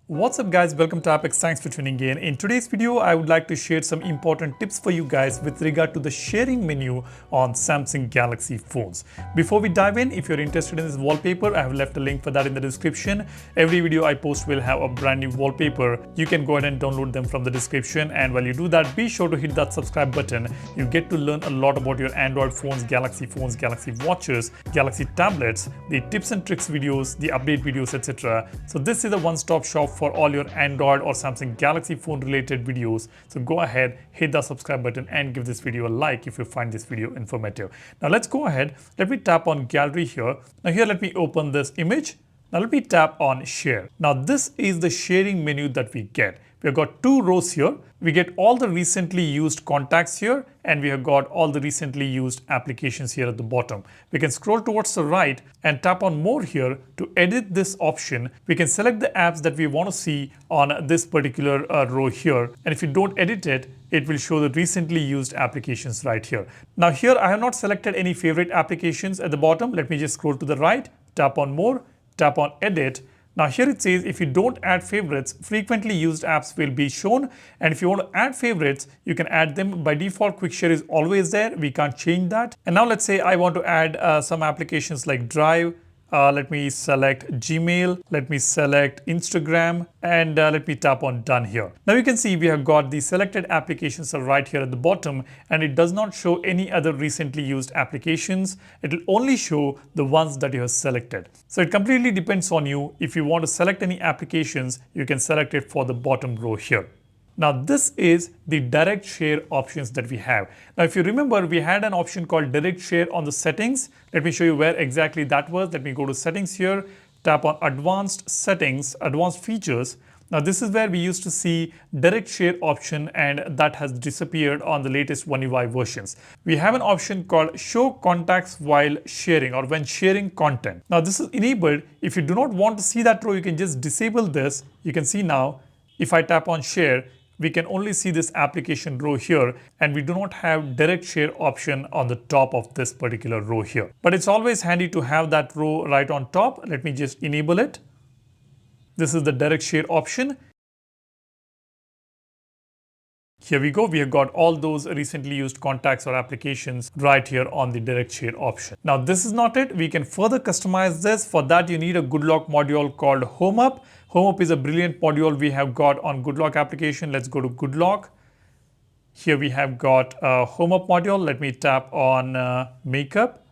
What's up guys, welcome to Apex. Thanks for tuning in. In today's video, I would like to share some important tips for you guys with regard to the sharing menu on Samsung Galaxy phones. Before we dive in, if you're interested in this wallpaper, I have left a link for that in the description. Every video I post will have a brand new wallpaper. You can go ahead and download them from the description, and while you do that, be sure to hit that subscribe button. You get to learn a lot about your Android phones, Galaxy watches, Galaxy tablets, the tips and tricks videos, the update videos, etc. So this is a one-stop shop for all your Android or Samsung Galaxy phone related videos. So go ahead, hit the subscribe button and give this video a like if you find this video informative. Now let's go ahead. Let me tap on gallery here. Now here let me open this image. Now let me tap on share. Now this is the sharing menu that we get. We've got two rows here. We get all the recently used contacts here, and we have got all the recently used applications here at the bottom. We can scroll towards the right and tap on more here to edit this option. We can select the apps that we want to see on this particular row here. And if you don't edit it, it will show the recently used applications right here. Now here I have not selected any favorite applications at the bottom. Let me just scroll to the right, tap on more, tap on edit. Now here it says if you don't add favorites, frequently used apps will be shown, and if you want to add favorites, you can add them. By default, quick share is always there. We can't change that. And now let's say I want to add some applications like Drive. Let me select Gmail, let me select Instagram, and let me tap on done here. Now you can see we have got the selected applications are right here at the bottom, and it does not show any other recently used applications. It will only show the ones that you have selected. So it completely depends on you. If you want to select any applications, you can select it for the bottom row here. Now this is the direct share options that we have. Now if you remember, we had an option called direct share on the settings. Let me show you where exactly that was. Let me go to settings here, tap on advanced settings, advanced features. Now this is where we used to see direct share option, and that has disappeared on the latest One UI versions. We have an option called show contacts while sharing or when sharing content. Now this is enabled. If you do not want to see that row, you can just disable this. You can see now if I tap on share, we can only see this application row here, and we do not have direct share option on the top of this particular row here. But it's always handy to have that row right on top. Let me just enable it. This is the direct share option. Here we go. We have got all those recently used contacts or applications right here on the direct share option. Now this is not it. We can further customize this. For that you need a Goodlock module called Home Up. Home Up is a brilliant module we have got on Goodlock application. Let's go to Goodlock. Here we have got a Home Up module. Let me tap on Makeup.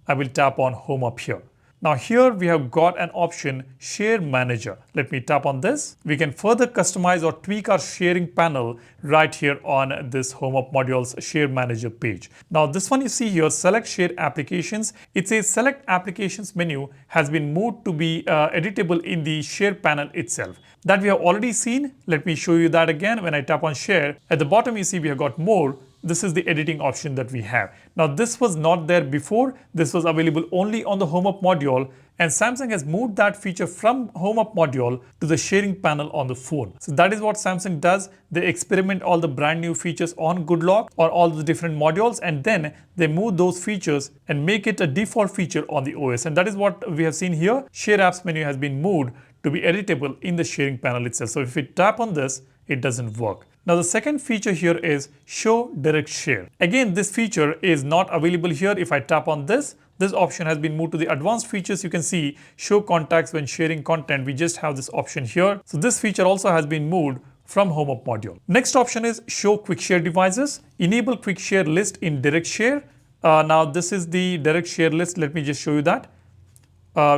I will tap on Home Up here. Now here we have got an option Share Manager. Let me tap on this. We can further customize or tweak our sharing panel right here on this Home Up module's Share Manager page. Now this one you see here, select share applications. It says select applications menu has been moved to be editable in the share panel itself. That we have already seen. Let me show you that again. When I tap on share, at the bottom you see we have got more. This is the editing option that we have. Now this was not there before. This was available only on the Home Up module, and Samsung has moved that feature from Home Up module to the sharing panel on the phone. So that is what Samsung does. They experiment all the brand new features on Goodlock or all the different modules, and then they move those features and make it a default feature on the OS. And that is what we have seen here. Share apps menu has been moved to be editable in the sharing panel itself. So if we tap on this, it doesn't work. Now the second feature here is show direct share. Again, this feature is not available here. If I tap on this, this option has been moved to the advanced features. You can see show contacts when sharing content. We just have this option here. So this feature also has been moved from Home Up module. Next option is show quick share devices. Enable quick share list in direct share. Now this is the direct share list. Let me just show you that.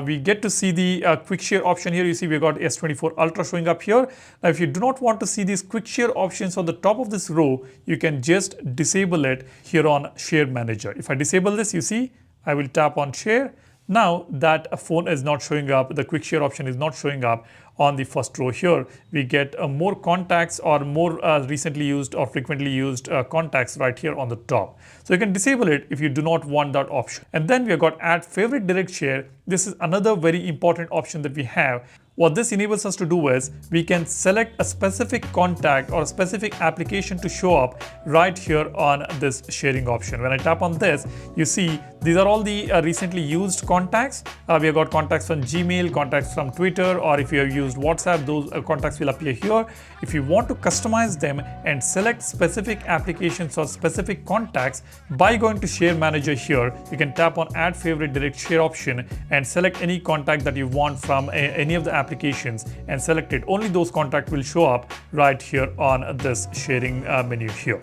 We get to see the quick share option here. You see we've got S24 Ultra showing up here. Now if you do not want to see these quick share options on the top of this row, you can just disable it here on Share Manager. If I disable this, you see I will tap on share. Now that phone is not showing up, the quick share option is not showing up on the first row here. We get more contacts or more recently used or frequently used contacts right here on the top. So you can disable it if you do not want that option. And then we have got add favorite direct share. This is another very important option that we have. What this enables us to do is we can select a specific contact or a specific application to show up right here on this sharing option. When I tap on this, you see These are all the recently used contacts. We have got contacts from Gmail, contacts from Twitter, or if you have used WhatsApp, those contacts will appear here. If you want to customize them and select specific applications or specific contacts by going to Share Manager here, you can tap on Add Favorite Direct Share option and select any contact that you want from any of the applications and select it. Only those contacts will show up right here on this sharing menu here.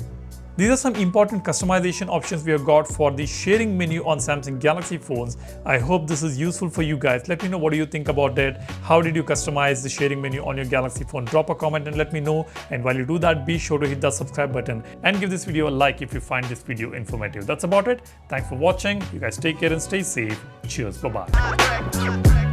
These are some important customization options we have got for the sharing menu on Samsung Galaxy phones. I hope this is useful for you guys. Let me know what do you think about it. How did you customize the sharing menu on your Galaxy phone? Drop a comment and let me know. And while you do that, be sure to hit the subscribe button and give this video a like if you find this video informative. That's about it. Thanks for watching. You guys take care and stay safe. Cheers. Bye-bye.